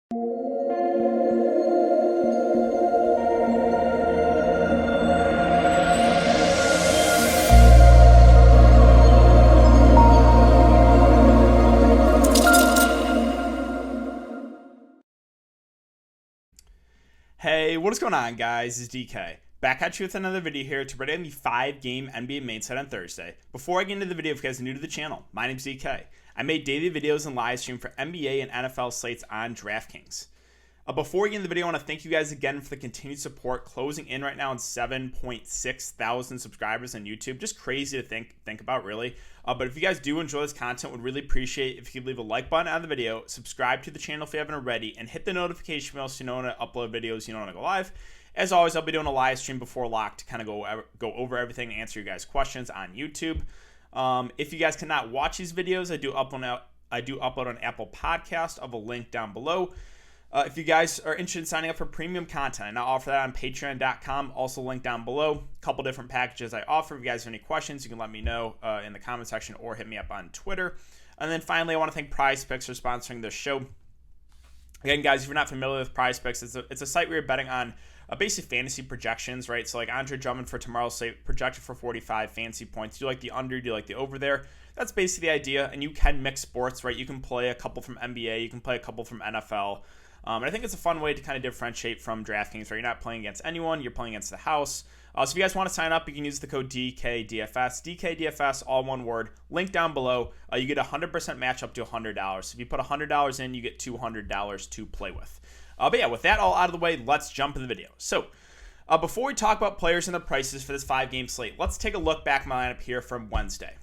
Hey, what is going on, guys? It's DK. Back at you with another video here to break down the 5-game NBA main set on Thursday. Before I get into the video, if you guys are new to the channel, my name's DK. I make daily videos and live stream for NBA and NFL slates on Draftkings. Before we get into the video, I want to thank you guys again for the continued support. Closing in right now on 7.6 thousand subscribers on YouTube. Just crazy to think about, really. But if you guys do enjoy this content, would really appreciate if you could leave a like button on the video, subscribe to the channel if you haven't already, and hit the notification bell so you know when I upload videos, you know when I go live. As always, I'll be doing a live stream before lock to kind of go over everything and answer you guys' questions on YouTube. If you guys cannot watch these videos, I do upload on Apple Podcast. I'll have a link down below. If you guys are interested in signing up for premium content, and I'll offer that on patreon.com, also link down below. A couple different packages I offer. If you guys have any questions, you can let me know in the comment section or hit me up on Twitter. And then finally, I want to thank PrizePicks for sponsoring this show. Again, guys, if you're not familiar with PrizePicks, it's a site where you're betting on basic fantasy projections, right? So like Andre Drummond for tomorrow's slate projected for 45 fantasy points. Do you like the under? Do you like the over there? That's basically the idea. And you can mix sports, right? You can play a couple from NBA. You can play a couple from NFL. And I think it's a fun way to kind of differentiate from DraftKings, where you're not playing against anyone, you're playing against the house. So if you guys want to sign up, you can use the code DKDFS. DKDFS, all one word. Link down below. You get a 100% match up to $100. So if you put $100 in, you get $200 to play with. But yeah, with that all out of the way, let's jump in the video. So before we talk about players and their prices for this 5-game slate, let's take a look back at my lineup here from Wednesday.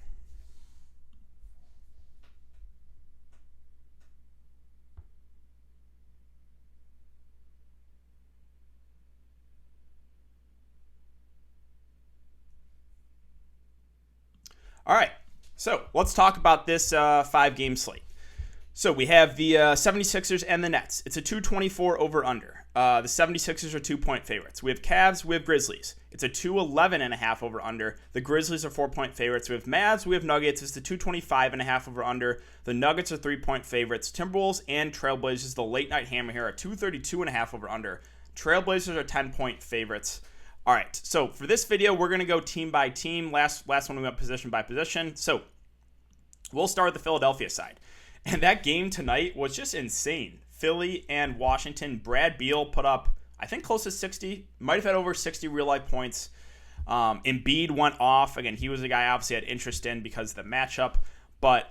All right, so let's talk about this 5-game slate. So we have the 76ers and the Nets. It's a 224 over-under. The 76ers are 2-point favorites. We have Cavs, we have Grizzlies. It's a 211.5 over-under. The Grizzlies are 4-point favorites. We have Mavs, we have Nuggets. It's the 225.5 over-under. The Nuggets are 3-point favorites. Timberwolves and Trailblazers, the late-night hammer here, are 232.5 over-under. Trailblazers are 10-point favorites. All right, so for this video, we're going to go team by team. Last one we went position by position. So we'll start with the Philadelphia side. And that game tonight was just insane. Philly and Washington. Brad Beal put up, I think, close to 60. Might have had over 60 real-life points. Embiid went off. Again, he was a guy I obviously had interest in because of the matchup. But,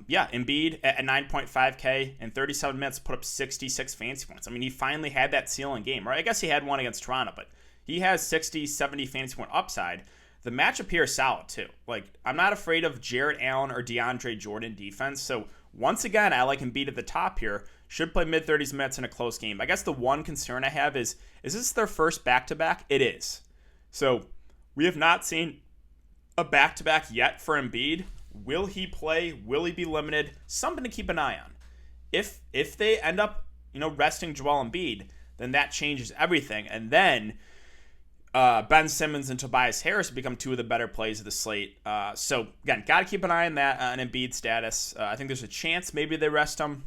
yeah, Embiid at 9.5K in 37 minutes put up 66 fantasy points. I mean, he finally had that ceiling game, right? I guess he had one against Toronto, but he has 60, 70 fantasy point upside. The matchup here is solid, too. Like, I'm not afraid of Jarrett Allen or DeAndre Jordan defense. So, once again, I like Embiid at the top here. Should play mid-30s minutes in a close game. I guess the one concern I have is this their first back-to-back? It is. So, we have not seen a back-to-back yet for Embiid. Will he play? Will he be limited? Something to keep an eye on. If they end up, resting Joel Embiid, then that changes everything. And then Ben Simmons and Tobias Harris become two of the better plays of the slate. So, again, got to keep an eye on that, on Embiid's status. I think there's a chance maybe they rest him.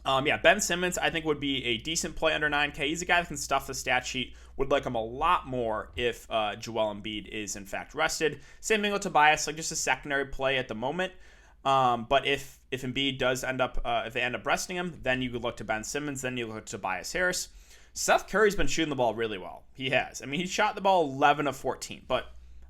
Yeah, Ben Simmons, I think, would be a decent play under 9K. He's a guy that can stuff the stat sheet. Would like him a lot more if Joel Embiid is, in fact, rested. Same thing with Tobias, like just a secondary play at the moment. But if Embiid does end up, if they end up resting him, then you could look to Ben Simmons. Then you look to Tobias Harris. Seth Curry's been shooting the ball really well. He has. I mean, he shot the ball 11 of 14. But,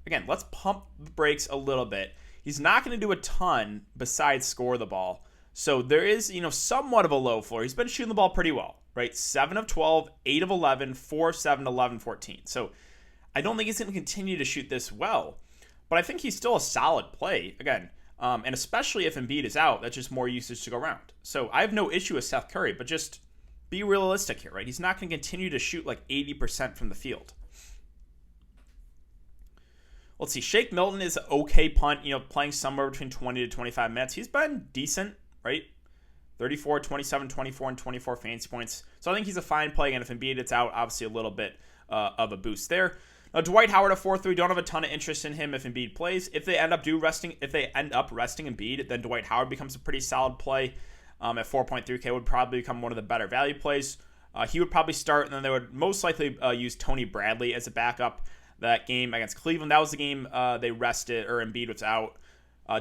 again, let's pump the brakes a little bit. He's not going to do a ton besides score the ball. So there is, somewhat of a low floor. He's been shooting the ball pretty well, right? 7 of 12, 8 of 11, 4 of 7, 11, 14. So I don't think he's going to continue to shoot this well. But I think he's still a solid play. Again, and especially if Embiid is out, that's just more usage to go around. So I have no issue with Seth Curry, but just be realistic here, right? He's not going to continue to shoot like 80% from the field. Let's see. Shake Milton is an okay punt, playing somewhere between 20 to 25 minutes. He's been decent, right? 34, 27, 24, and 24 fantasy points. So I think he's a fine play. And if Embiid is out, obviously a little bit of a boost there. Now, Dwight Howard at 4-3, don't have a ton of interest in him if Embiid plays. If they end up resting Embiid, then Dwight Howard becomes a pretty solid play. at 4.3K would probably become one of the better value plays. He would probably start, and then they would most likely use Tony Bradley as a backup. That game against Cleveland, that was the game they rested, or Embiid was out.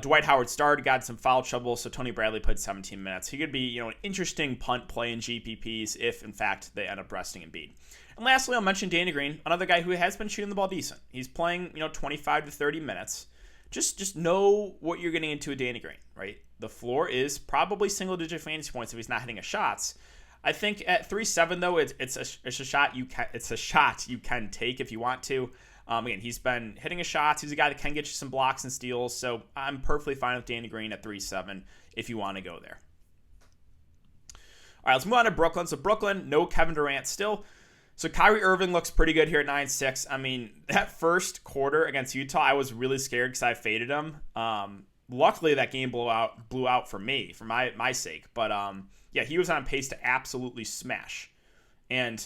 Dwight Howard started, got some foul trouble, so Tony Bradley played 17 minutes. He could be, an interesting punt play in GPPs if, in fact, they end up resting Embiid. And lastly, I'll mention Danny Green, another guy who has been shooting the ball decent. He's playing, 25 to 30 minutes. Just know what you're getting into with Danny Green, right? The floor is probably single-digit fantasy points if he's not hitting his shots. I think at 3.7 though, it's a shot you can take if you want to. Again, he's been hitting his shots. He's a guy that can get you some blocks and steals. So I'm perfectly fine with Danny Green at 3.7 if you want to go there. All right, let's move on to Brooklyn. So Brooklyn, no Kevin Durant still. So Kyrie Irving looks pretty good here at 9.6. I mean, that first quarter against Utah, I was really scared because I faded him. Luckily, that game blew out for me, for my sake. But yeah, he was on pace to absolutely smash. And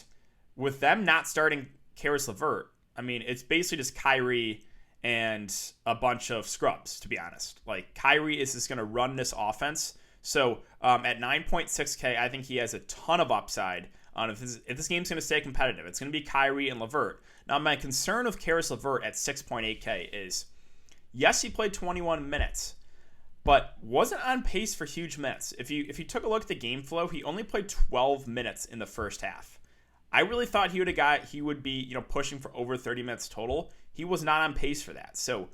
with them not starting Karis LeVert, I mean, it's basically just Kyrie and a bunch of scrubs, to be honest. Like, Kyrie is just going to run this offense. So at 9.6K, I think he has a ton of upside. If this game's going to stay competitive, it's going to be Kyrie and LeVert. Now, my concern of Karis LeVert at 6.8K is, yes, he played 21 minutes, but wasn't on pace for huge minutes. If you took a look at the game flow, he only played 12 minutes in the first half. I really thought he would be pushing for over 30 minutes total. He was not on pace for that. So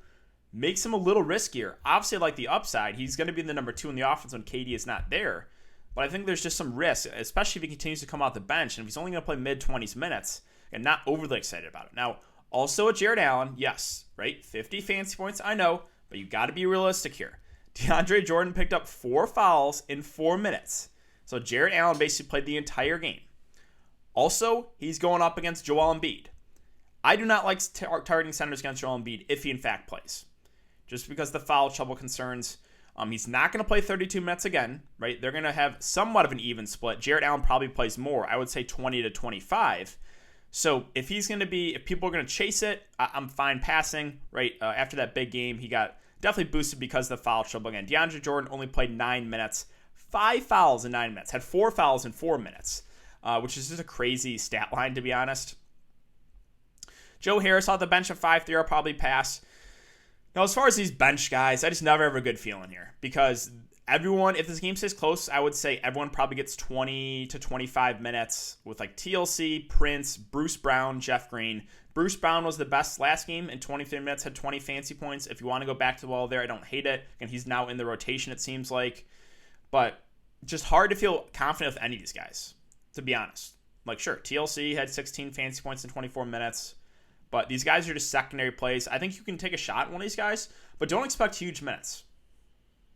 makes him a little riskier. Obviously, like the upside, he's going to be the number 2 in the offense when KD is not there. But I think there's just some risk, especially if he continues to come off the bench. And if he's only going to play mid-20s minutes, and not overly excited about it. Now, also at Jarrett Allen, yes, right? 50 fantasy points, I know, but you got to be realistic here. DeAndre Jordan picked up 4 fouls in 4 minutes. So Jarrett Allen basically played the entire game. Also, he's going up against Joel Embiid. I do not like targeting centers against Joel Embiid if he in fact plays. Just because the foul trouble concerns. He's not going to play 32 minutes again, right? They're going to have somewhat of an even split. Jarrett Allen probably plays more. I would say 20 to 25. So if people are going to chase it, I'm fine passing, right? After that big game, he got definitely boosted because of the foul trouble. Again, DeAndre Jordan only played 9 minutes, 5 fouls in 9 minutes, had 4 fouls in 4 minutes, which is just a crazy stat line, to be honest. Joe Harris off the bench at 5.3, I'll probably pass. Now, as far as these bench guys, I just never have a good feeling here because everyone, if this game stays close, I would say everyone probably gets 20 to 25 minutes with like TLC, Prince, Bruce Brown, Jeff Green. Bruce Brown was the best last game in 23 minutes, had 20 fancy points. If you want to go back to the wall there, I don't hate it. And he's now in the rotation, it seems like. But just hard to feel confident with any of these guys, to be honest. Like, sure, TLC had 16 fancy points in 24 minutes. But these guys are just secondary plays. I think you can take a shot at one of these guys, but don't expect huge minutes,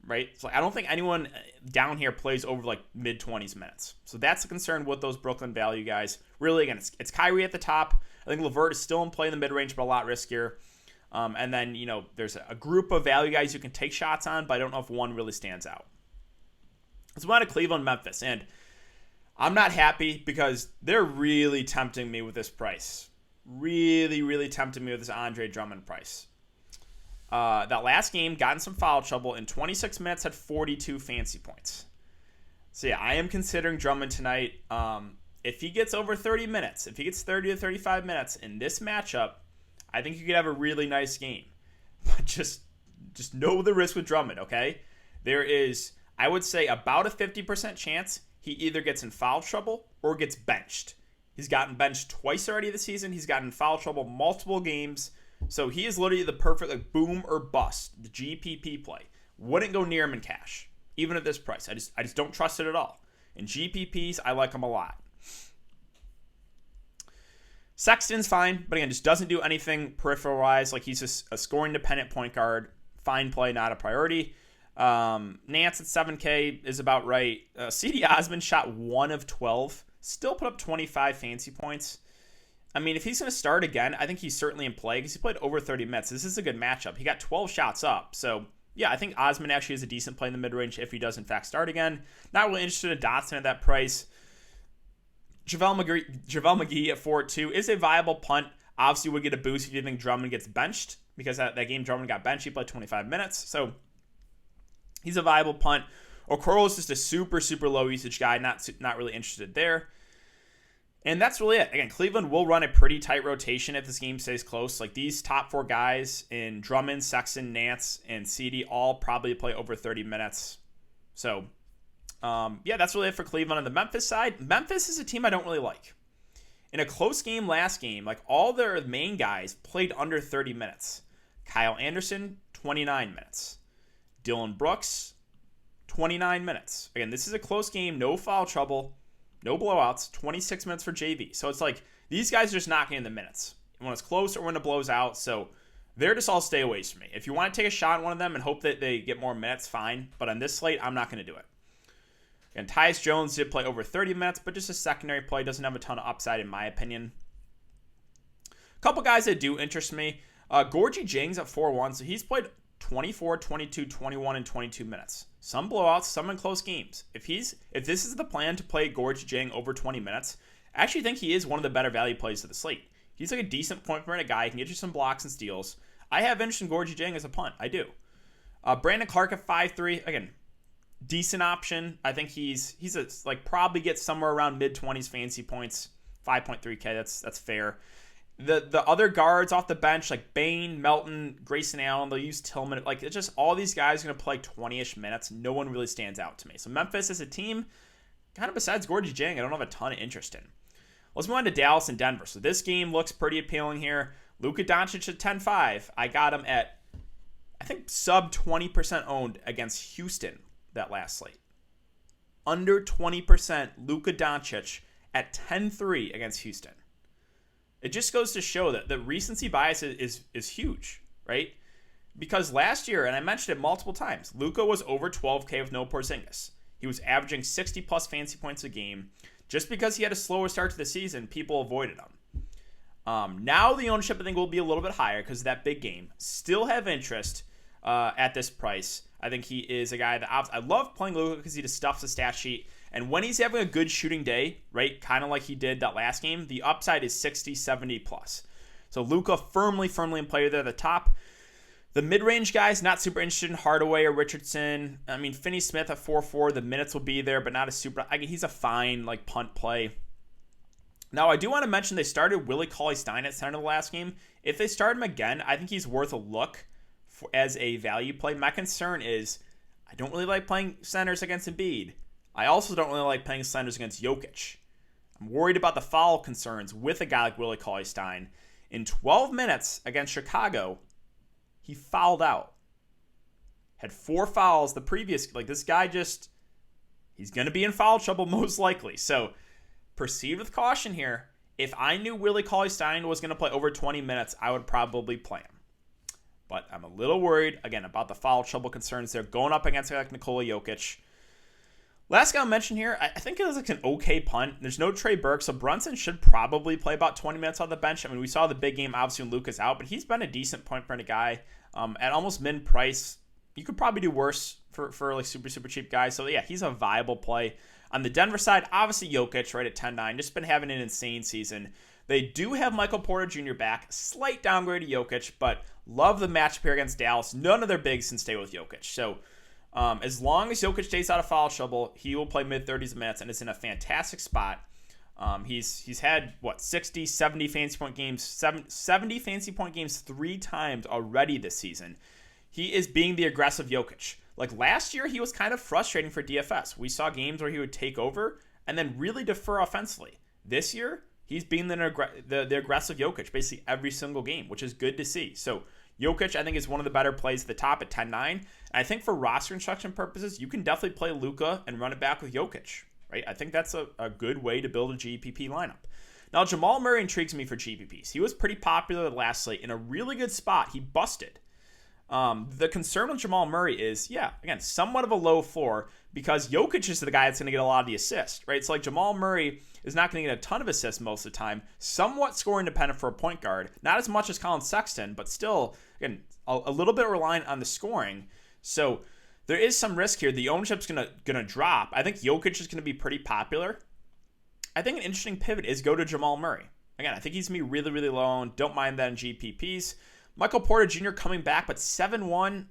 right? So I don't think anyone down here plays over like mid-20s minutes. So that's the concern with those Brooklyn value guys. Really, again, it's Kyrie at the top. I think LeVert is still in play in the mid-range, but a lot riskier. And then, there's a group of value guys you can take shots on, but I don't know if one really stands out. Let's move on to Cleveland, Memphis. And I'm not happy because they're really tempting me with this price. Really, really tempted me with this Andre Drummond price. That last game, got in some foul trouble. In 26 minutes, had 42 fancy points. So, yeah, I am considering Drummond tonight. If he gets over 30 minutes, if he gets 30 to 35 minutes in this matchup, I think you could have a really nice game. But just know the risk with Drummond, okay? There is, I would say, about a 50% chance he either gets in foul trouble or gets benched. He's gotten benched twice already this season. He's gotten in foul trouble multiple games. So he is literally the perfect boom or bust, the GPP play. Wouldn't go near him in cash, even at this price. I just don't trust it at all. In GPPs, I like him a lot. Sexton's fine, but again, just doesn't do anything peripheral-wise. Like he's just a scoring-dependent point guard. Fine play, not a priority. Nance at 7K is about right. CD Osman shot 1 of 12. Still put up 25 fancy points. I mean, if he's going to start again, I think he's certainly in play because he played over 30 minutes. This is a good matchup. He got 12 shots up. So, yeah, I think Osman actually is a decent play in the mid-range if he does, in fact, start again. Not really interested in Dotson at that price. JaVale McGee at 4.2 is a viable punt. Obviously, would get a boost if you think Drummond gets benched because that game Drummond got benched. He played 25 minutes. So, he's a viable punt. Okoro is just a super, super low usage guy. Not really interested there. And that's really it. Again, Cleveland will run a pretty tight rotation if this game stays close. Like these top 4 guys in Drummond, Sexton, Nance, and CD all probably play over 30 minutes. So, yeah, that's really it for Cleveland. On the Memphis side, Memphis is a team I don't really like. In a close game last game, like all their main guys played under 30 minutes. Kyle Anderson, 29 minutes. Dylan Brooks, 29 minutes. Again, this is a close game, no foul trouble. No blowouts, 26 minutes for JV. So it's like these guys are just not getting the minutes when it's close or when it blows out. So they're just all stay away from me. If you want to take a shot at one of them and hope that they get more minutes, fine. But on this slate, I'm not going to do it. And Tyus Jones did play over 30 minutes, but just a secondary play. Doesn't have a ton of upside in my opinion. A couple guys that do interest me. Gorgie Jang's at 4-1. So he's played 24, 22, 21, and 22 minutes. Some blowouts, some in close games. If this is the plan to play Gorgie Jang over 20 minutes, I actually think he is one of the better value plays of the slate. He's like a decent point per minute guy. He can get you some blocks and steals. I have interest in Gorgie Jang as a punt. I do. Brandon Clark at 5-3. Again, decent option. I think he's probably gets somewhere around mid-20s fantasy points. 5.3K. That's fair. The other guards off the bench, like Bain, Melton, Grayson Allen, they'll use Tillman. Like, it's just all these guys are going to play 20-ish minutes. No one really stands out to me. So Memphis as a team, kind of besides Gorgie Jang, I don't have a ton of interest in. Let's move on to Dallas and Denver. So this game looks pretty appealing here. Luka Doncic at 10-5. I got him at, I think, sub 20% owned against Houston that last slate. Under 20% Luka Doncic at 10-3 against Houston. It just goes to show that the recency bias is huge, right? Because last year, and I mentioned it multiple times, Luka was over 12K with no Porzingis. He was averaging 60-plus fantasy points a game. Just because he had a slower start to the season, people avoided him. Now the ownership, I think, will be a little bit higher because of that big game. Still have interest at this price. I think he is a guy that I love playing Luka because he just stuffs the stat sheet. And when he's having a good shooting day, right, kind of like he did that last game, the upside is 60, 70 plus. So Luka firmly in play there at the top. The mid-range guys, not super interested in Hardaway or Richardson. I mean, Finney-Smith at 4-4, the minutes will be there, but not a super. He's a fine punt play. Now, I do want to mention they started Willie Cauley-Stein at center the last game. If they start him again, I think he's worth a look as a value play. My concern is I don't really like playing centers against Embiid. I also don't really like playing centers against Jokic. I'm worried about the foul concerns with a guy like Willie Cauley-Stein. In 12 minutes against Chicago, he fouled out. Had 4 fouls the previous. This guy he's going to be in foul trouble most likely. So proceed with caution here. If I knew Willie Cauley-Stein was going to play over 20 minutes, I would probably play him. But I'm a little worried, again, about the foul trouble concerns. They're going up against like Nikola Jokic. Last guy I'll mention here, I think it was like an okay punt. There's no Trey Burke, so Brunson should probably play about 20 minutes on the bench. I mean, we saw the big game, obviously, when Luka's out, but he's been a decent point per minute guy at almost min price. You could probably do worse for like super cheap guys. So, yeah, he's a viable play. On the Denver side, obviously Jokic right at 10-9. Just been having an insane season. They do have Michael Porter Jr. back. Slight downgrade to Jokic, but love the matchup here against Dallas. None of their bigs can stay with Jokic. So, as long as Jokic stays out of foul trouble, he will play mid-30s minutes and is in a fantastic spot. He's had, 60, 70 fantasy point games, 70 fantasy point games 3 times already this season. He is being the aggressive Jokic. Like last year, he was kind of frustrating for DFS. We saw games where he would take over and then really defer offensively. This year, he's being the aggressive Jokic basically every single game, which is good to see. So Jokic, I think, is one of the better plays at the top at 10-9. And I think for roster construction purposes, you can definitely play Luka and run it back with Jokic, right? I think that's a good way to build a GPP lineup. Now, Jamal Murray intrigues me for GPPs. He was pretty popular last slate in a really good spot. He busted. The concern with Jamal Murray is, again, somewhat of a low floor because Jokic is the guy that's going to get a lot of the assists, right? So like Jamal Murray is not going to get a ton of assists most of the time, somewhat scoring dependent for a point guard, not as much as Colin Sexton, but still, again, a little bit reliant on the scoring. So there is some risk here. The ownership's going to drop. I think Jokic is going to be pretty popular. I think an interesting pivot is go to Jamal Murray. Again, I think he's going to be really, really low owned. Don't mind that in GPPs. Michael Porter Jr. coming back, but 7-1,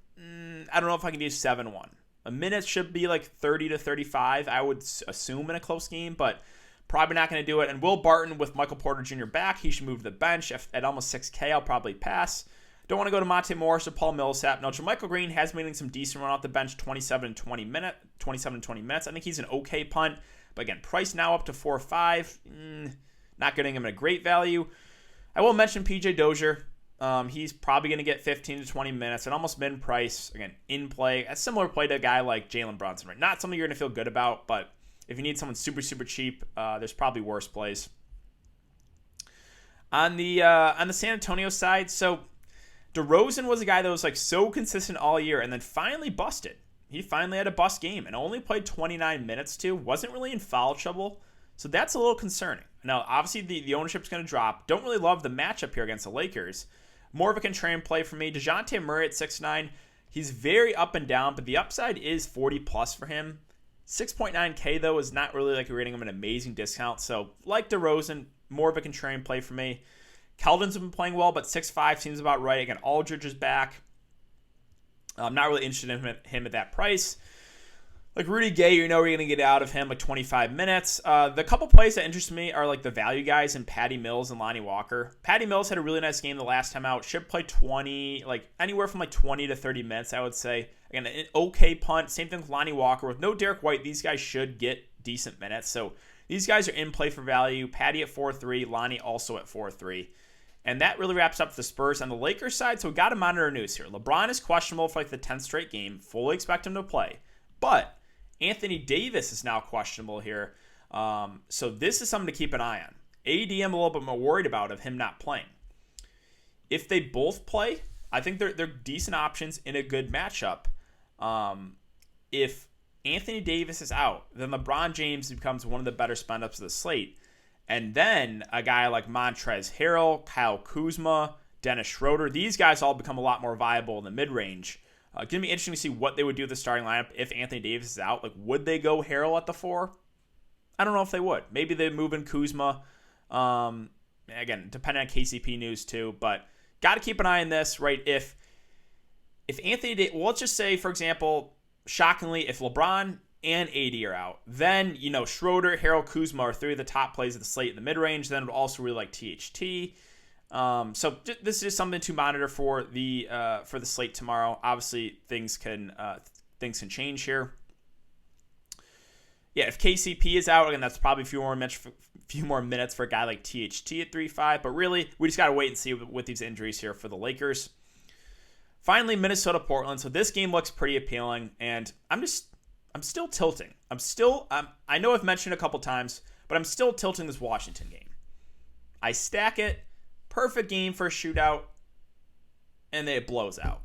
I don't know if I can do 7-1. A minute should be like 30 to 35, I would assume, in a close game, but probably not going to do it. And Will Barton with Michael Porter Jr. back, he should move to the bench. At almost 6K, I'll probably pass. Don't want to go to Monte Morris or Paul Millsap. Now, JaMychal Green has been getting some decent run off the bench, 27 and 20 minutes. I think he's an okay punt. But again, price now up to 4 or 5. Not getting him at a great value. I will mention PJ Dozier. He's probably going to get 15 to 20 minutes and almost mid-price. Again, in play. A similar play to a guy like Jalen Brunson, right? Not something you're going to feel good about, but if you need someone super, super cheap, there's probably worse plays. On the San Antonio side, so DeRozan was a guy that was like so consistent all year and then finally busted. He finally had a bust game and only played 29 minutes too. Wasn't really in foul trouble. So that's a little concerning. Now, obviously, the ownership's going to drop. Don't really love the matchup here against the Lakers. More of a contrarian play for me. DeJounte Murray at 6'9". He's very up and down, but the upside is 40 plus for him. 6.9K, though, is not really like rating him an amazing discount. So, like DeRozan, more of a contrarian play for me. Keldon's been playing well, but 6'5 seems about right. Again, Aldridge is back. I'm not really interested in him at that price. Like Rudy Gay, you know you're going to get out of him like 25 minutes. The couple plays that interest me are like the value guys in Patty Mills and Lonnie Walker. Patty Mills had a really nice game the last time out. Should play 20, like anywhere from like 20 to 30 minutes, I would say. Again, an okay punt. Same thing with Lonnie Walker. With no Derek White, these guys should get decent minutes. So these guys are in play for value. Patty at 4.3, Lonnie also at 4.3. And that really wraps up the Spurs. On the Lakers side, so we got to monitor news here. LeBron is questionable for like the 10th straight game. Fully expect him to play. But Anthony Davis is now questionable here. So this is something to keep an eye on. AD, I'm a little bit more worried about of him not playing. If they both play, I think they're decent options in a good matchup. If Anthony Davis is out, then LeBron James becomes one of the better spend-ups of the slate. And then a guy like Montrezl Harrell, Kyle Kuzma, Dennis Schroeder, these guys all become a lot more viable in the mid-range. It's going to be interesting to see what they would do with the starting lineup if Anthony Davis is out. Like, would they go Harrell at the 4? I don't know if they would. Maybe they'd move in Kuzma. Again, depending on KCP news too. But got to keep an eye on this, right? If Anthony Davis, well, let's just say, for example, shockingly, if LeBron and AD are out, then, you know, Schroeder, Harrell, Kuzma are 3 of the top plays of the slate in the mid-range. Then I would also really like THT. So this is just something to monitor for the slate tomorrow. Obviously, things can change here. Yeah, if KCP is out, again, that's probably a few more minutes for a guy like THT at 3.5. But really, we just got to wait and see with these injuries here for the Lakers. Finally, Minnesota-Portland. So this game looks pretty appealing, and I'm still tilting. I know I've mentioned it a couple times, but I'm still tilting this Washington game. I stack it. Perfect game for a shootout, and then it blows out.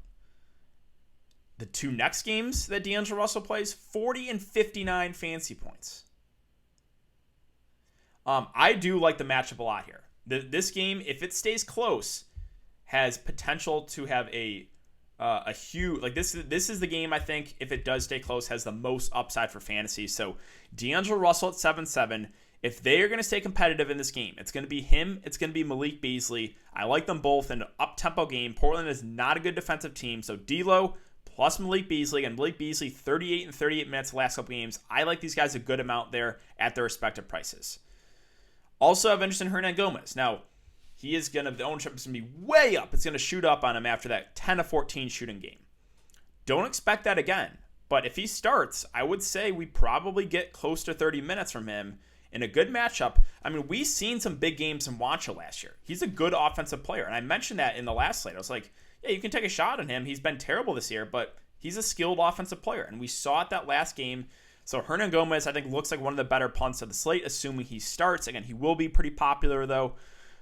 The 2 next games that D'Angelo Russell plays, 40 and 59 fantasy points. I do like the matchup a lot here. This game, if it stays close, has potential to have a huge, like this is the game I think, if it does stay close, has the most upside for fantasy. So D'Angelo Russell at 7.7. If they are going to stay competitive in this game, it's going to be him. It's going to be Malik Beasley. I like them both in an up-tempo game. Portland is not a good defensive team. So D'Lo plus Malik Beasley. And Malik Beasley, 38 and 38 minutes the last couple games. I like these guys a good amount there at their respective prices. Also have interest in Hernan Gomez. Now, the ownership is going to be way up. It's going to shoot up on him after that 10 to 14 shooting game. Don't expect that again. But if he starts, I would say we probably get close to 30 minutes from him in a good matchup. I mean, we've seen some big games from Wancho last year. He's a good offensive player, and I mentioned that in the last slate. I was like, yeah, you can take a shot on him. He's been terrible this year, but he's a skilled offensive player, and we saw it that last game. So Hernan Gomez, I think, looks like one of the better punts of the slate, assuming he starts. Again, he will be pretty popular, though.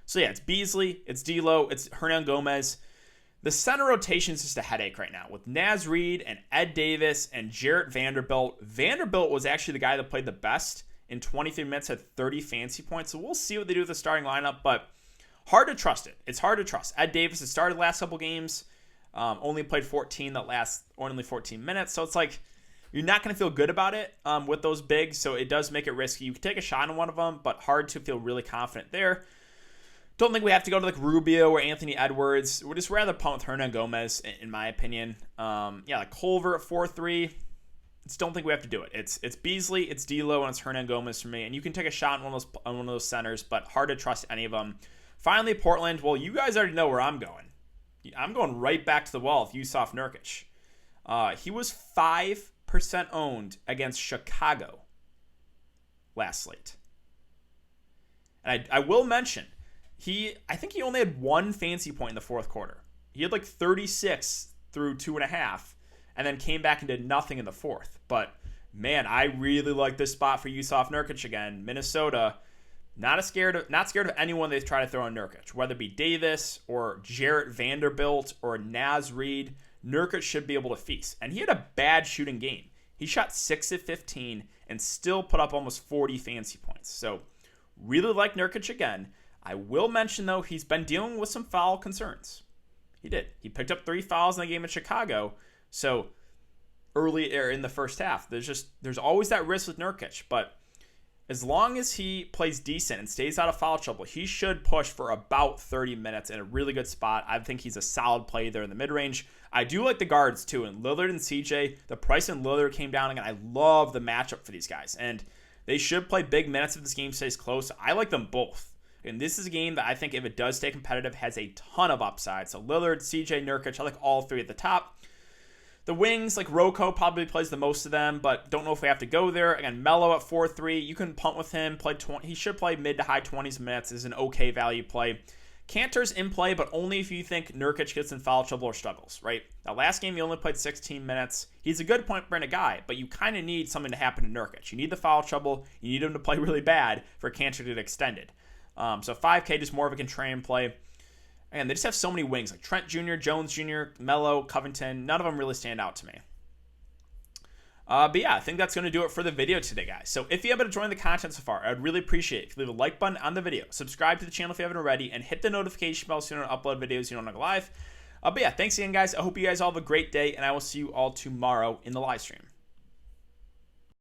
So yeah, it's Beasley, it's D'Lo, it's Hernan Gomez. The center rotation is just a headache right now with Naz Reid and Ed Davis and Jarrett Vanderbilt. Vanderbilt was actually the guy that played the best in 23 minutes, had 30 fantasy points. So we'll see what they do with the starting lineup, but hard to trust it. It's hard to trust. Ed Davis has started the last couple games, only played 14 only 14 minutes. So it's like you're not going to feel good about it with those bigs, so it does make it risky. You can take a shot on one of them, but hard to feel really confident there. Don't think we have to go to like Rubio or Anthony Edwards. We'd just rather punt with Hernan Gomez, in my opinion. Like Culver at 4.3. just don't think we have to do it. It's Beasley, it's D'Lo, and it's Hernan Gomez for me. And you can take a shot on one of those centers, but hard to trust any of them. Finally, Portland. Well, you guys already know where I'm going. I'm going right back to the well with Jusuf Nurkic. He was 5% owned against Chicago last slate. And I will mention, I think he only had one fancy point in the fourth quarter. He had like 36 through 2.5, and then came back and did nothing in the fourth. But man, I really like this spot for Jusuf Nurkic again. Minnesota, not scared of anyone they try to throw on Nurkic, whether it be Davis or Jarrett Vanderbilt or Naz Reid. Nurkic should be able to feast. And he had a bad shooting game. He shot 6 of 15 and still put up almost 40 fancy points. So really like Nurkic again. I will mention, though, he's been dealing with some foul concerns. He did. He picked up 3 fouls in the game in Chicago. So early in the first half, there's always that risk with Nurkic. But as long as he plays decent and stays out of foul trouble, he should push for about 30 minutes in a really good spot. I think he's a solid play there in the mid-range. I do like the guards, too. And Lillard and CJ, the price in Lillard came down again. I love the matchup for these guys. And they should play big minutes if this game stays close. I like them both. And this is a game that I think, if it does stay competitive, has a ton of upside. So Lillard, CJ, Nurkic, I like all three at the top. The wings, like Rocco, probably plays the most of them, but don't know if we have to go there. Again, Melo at 4-3. You can punt with him. He should play mid to high 20s minutes. Is an okay value play. Cantor's in play, but only if you think Nurkic gets in foul trouble or struggles, right? Now, last game, he only played 16 minutes. He's a good point brand guy, but you kind of need something to happen to Nurkic. You need the foul trouble. You need him to play really bad for Cantor to get extended. So 5K, just more of a contrarian play. And they just have so many wings, like Trent Jr., Jones Jr., Melo, Covington. None of them really stand out to me. But yeah, I think that's going to do it for the video today, guys. So if you haven't enjoyed the content so far, I'd really appreciate it if you leave a like button on the video, subscribe to the channel if you haven't already, and hit the notification bell so you don't upload videos you don't know live. But yeah, thanks again, guys. I hope you guys all have a great day, and I will see you all tomorrow in the live stream.